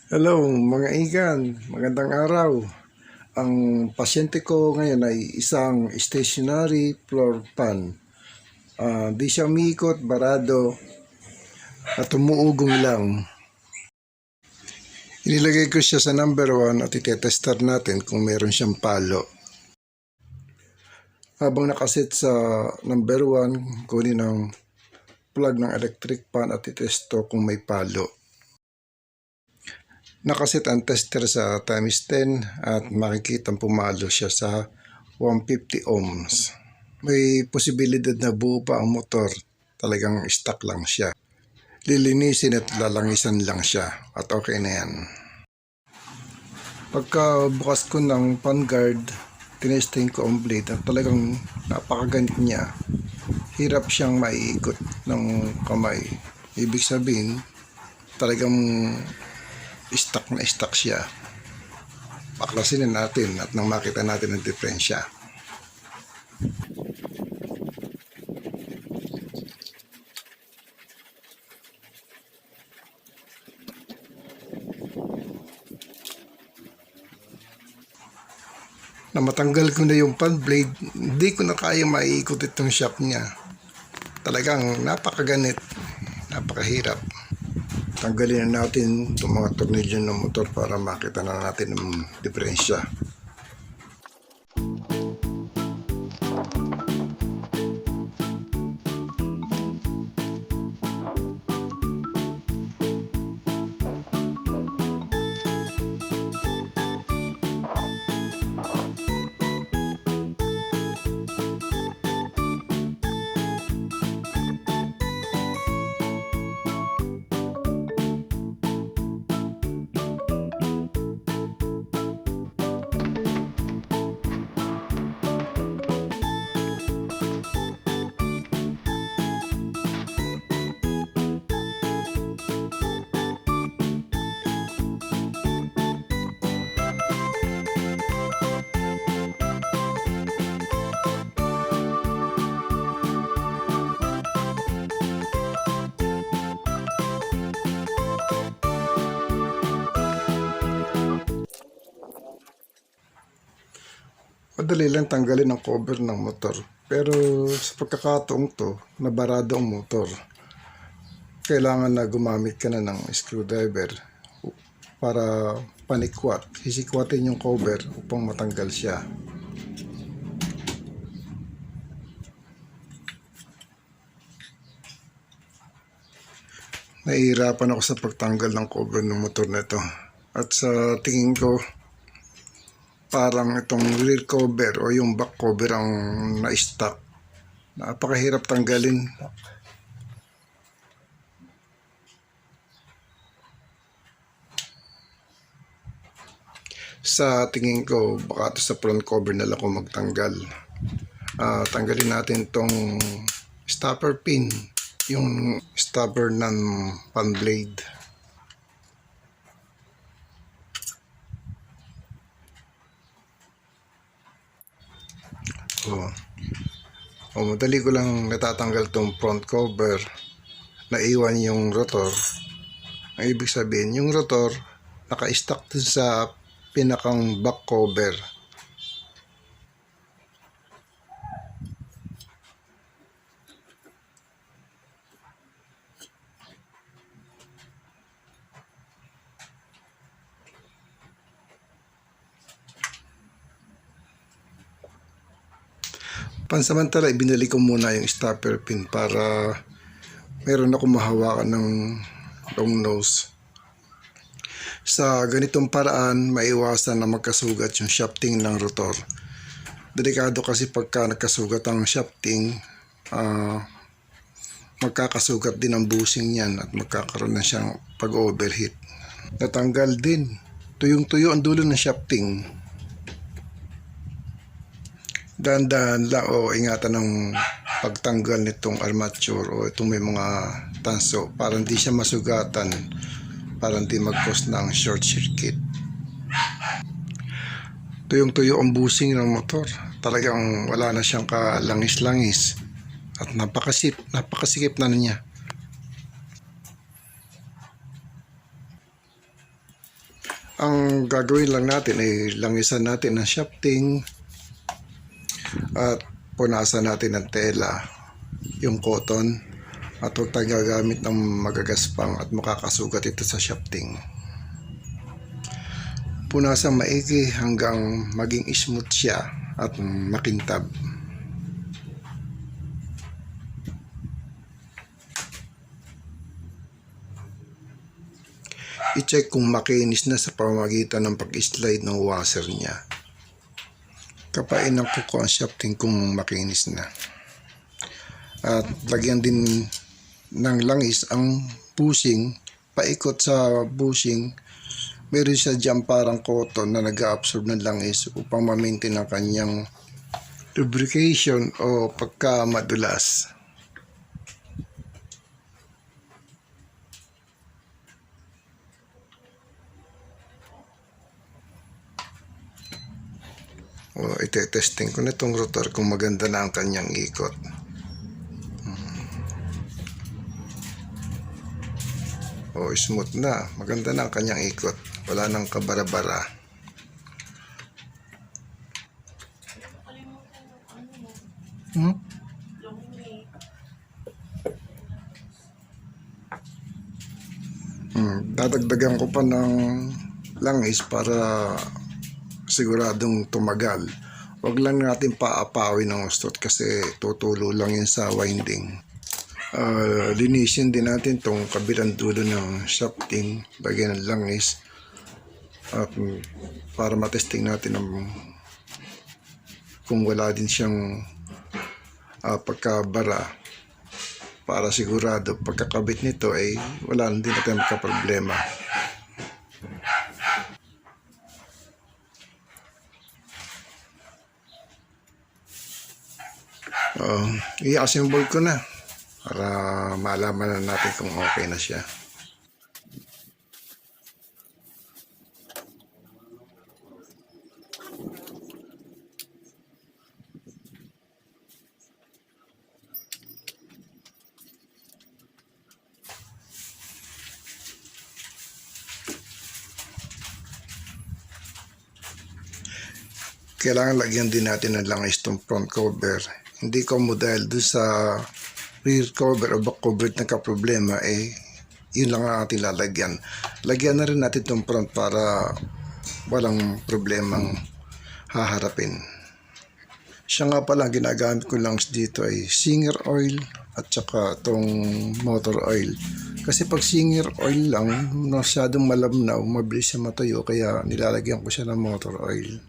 Hello mga igan, magandang araw. Ang pasyente ko ngayon ay isang stationary floor fan. Di siya umiikot, barado at umuugong lang. Inilagay ko siya sa number 1 at itetestar natin kung meron siyang palo. Habang nakaset sa number 1, kunin ang plug ng electric fan at itesto kung may palo. Nakaset ang tester sa times 10 at makikita pumalo siya sa 150 ohms. May posibilidad na buo pa ang motor, talagang stuck lang siya. Lilinisin at lalangisan lang siya at okay na yan. Pagka bukas ko ng fan guard, tinesting ko ang blade at talagang napakaganit niya. Hirap siyang maiikot ng kamay. Ibig sabihin, talagang stuck na stuck siya. Baklasin natin at nang makita natin ang diferensya. Na matanggal ko na yung fan blade, hindi ko na kaya maiikot itong shaft niya. Talagang napakaganit, napakahirap. Tanggalin na natin itong mga tornilyo ng motor para makita na natin ang diferensya. Madali lang tanggalin ang cover ng motor. Pero sa pagkakataong to, nabarado ang motor. Kailangan na gumamit ka na ng screwdriver para panikwat. Sisikwatin yung cover upang matanggal siya. Nahihirapan ako sa pagtanggal ng cover ng motor na ito. At sa tingin ko, parang itong rear cover o yung back cover ang na-stuck. Napakahirap tanggalin. Sa tingin ko, baka ito sa front cover na lang ako magtanggal. Tanggalin natin itong stopper pin, yung stopper ng fan blade. Madali ko lang natatanggal tong front cover. Naiwan yung rotor. Ang ibig sabihin, yung rotor naka-stuck dun sa pinakang back cover. Pansamantala, ibinalik ko muna yung stopper pin para meron ako mahawakan ng long nose. Sa ganitong paraan, maiwasan na magkasugat yung shafting ng rotor. Delikado kasi pagka nagkasugat ang shafting, magkakasugat din ang bushing niyan at magkakaroon na siyang pag-overheat. Natanggal din. Tuyong-tuyo ang dulo ng shafting. Dahan-dahan lang o ingatan ng pagtanggal nitong armature o itong may mga tanso para hindi siya masugatan, para hindi mag-cause ng short circuit. Tuyong-tuyo ang bushing ng motor. Talagang wala na siyang kalangis-langis at napakasikip na niya. Ang gagawin lang natin ay langisan natin ng shafting at punasan natin ng tela, yung cotton, at huwag tayo gagamit ng magagaspang at makakasugat ito sa shafting. Punasan maigi hanggang maging smooth siya at makintab. I-check kung makinis na sa pamamagitan ng pag-slide ng washer niya. Kapain ng kuko ang shafting kung makinis na. At lagyan din ng langis ang bushing, paikot sa bushing. Meron siya dyan parang cotton na nag-absorb ng langis upang ma-maintain ang kanyang lubrication o pagkamadulas. O, ite-testing ko na itong rotor kung maganda na ang kanyang ikot. O, smooth na. Maganda na ang kanyang ikot. Wala nang kabara-bara. Dadagdagan ko pa ng langis para siguradong tumagal. Huwag lang natin paapawin ng ustot kasi tutulo lang yun sa winding. Linisin din natin tong kabilang dulo ng shafting, lagyan ng langis at para matesting natin kung wala din siyang pagkabara, para sigurado pagkakabit nito ay wala din natin magka-problema. I-assemble ko na para malaman na natin kung okay na siya. Kailangan lagyan din natin ng langis itong front cover. Hindi ko mo dahil doon sa rear cover o back cover nagka-problema, yun lang ang ating lalagyan. Lagyan na rin natin itong front para walang problemang haharapin. Siya nga pala, ginagamit ko lang dito ay Singer oil at saka itong motor oil. Kasi pag Singer oil lang, masyadong malabnaw, mabilis siya matuyo, kaya nilalagyan ko siya ng motor oil.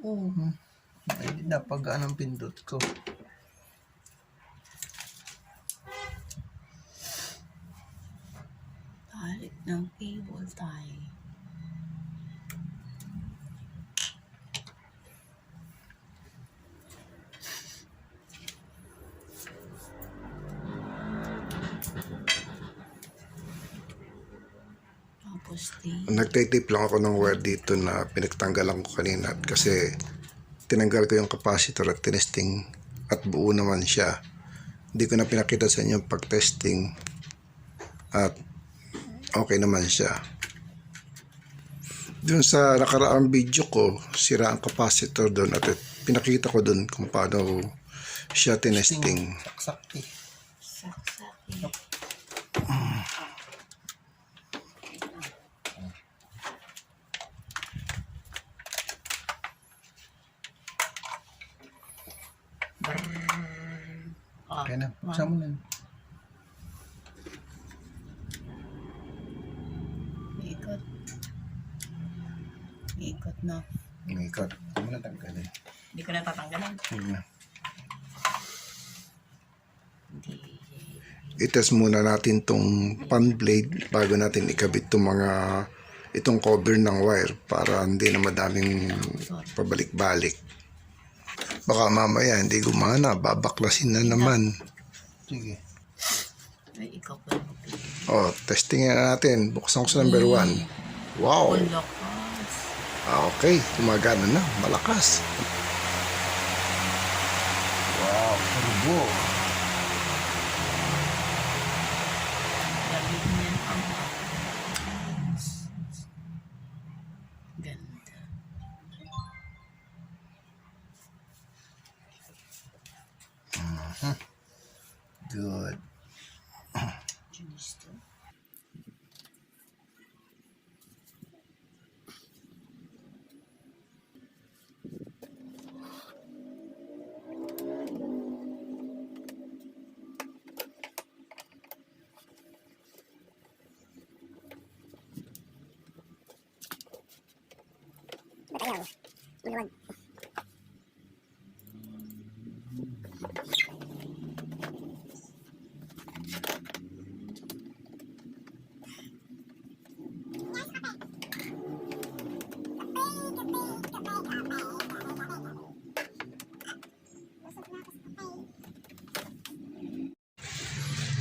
ko. Hindi na pag anong pindot ko. Tarik ng cable tie. Tapos Nagtitip lang ako ng wire dito na pinagtanggalan ko kanina kasi tinanggal ko yung capacitor at tinesting at buo naman siya. Hindi ko na pinakita sa inyo pag-testing at okay naman siya. Doon sa nakaraang video ko, sira ang capacitor doon at pinakita ko doon kung paano siya tinesting. Saksak saksaki. Kaya na, buksan mo na. Ikot. Ikot na. Umikot. Hindi mo na tanggalin. Hindi ko na tatanggalan. Hindi na. Hindi. I-test muna natin tong fan blade bago natin ikabit itong cover ng wire para hindi na madaming pabalik-balik. Baka mamaya hindi gumana, babaklasin na naman. Sige. Ay, ikaw pa. Oh, testing na natin. Buksan ko sa number 1. Wow. Ang lakas. Okay, gumagana na. Malakas. Wow, turbo. Lamig niyan ang ganda. Good. Ginusto.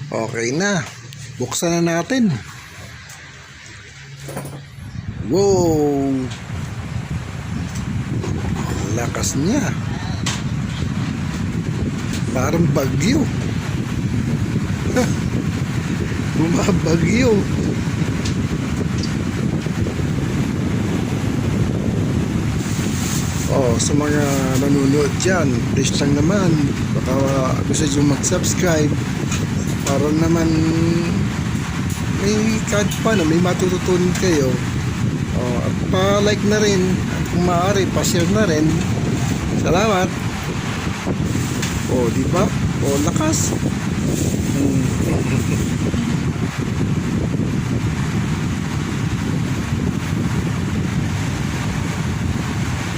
Okay na. Buksan na natin. Wow! Lakas niya. Parang bagyo. Bumabagyo. Oh, sa mga nanonood dyan, please lang naman. Baka gusto nyo mag-subscribe para naman may kahit paano may matututunan kayo. Oh, at pa-like na rin at kung maaari pa-share na rin. Salamat. Oh, di ba? Oh, lakas.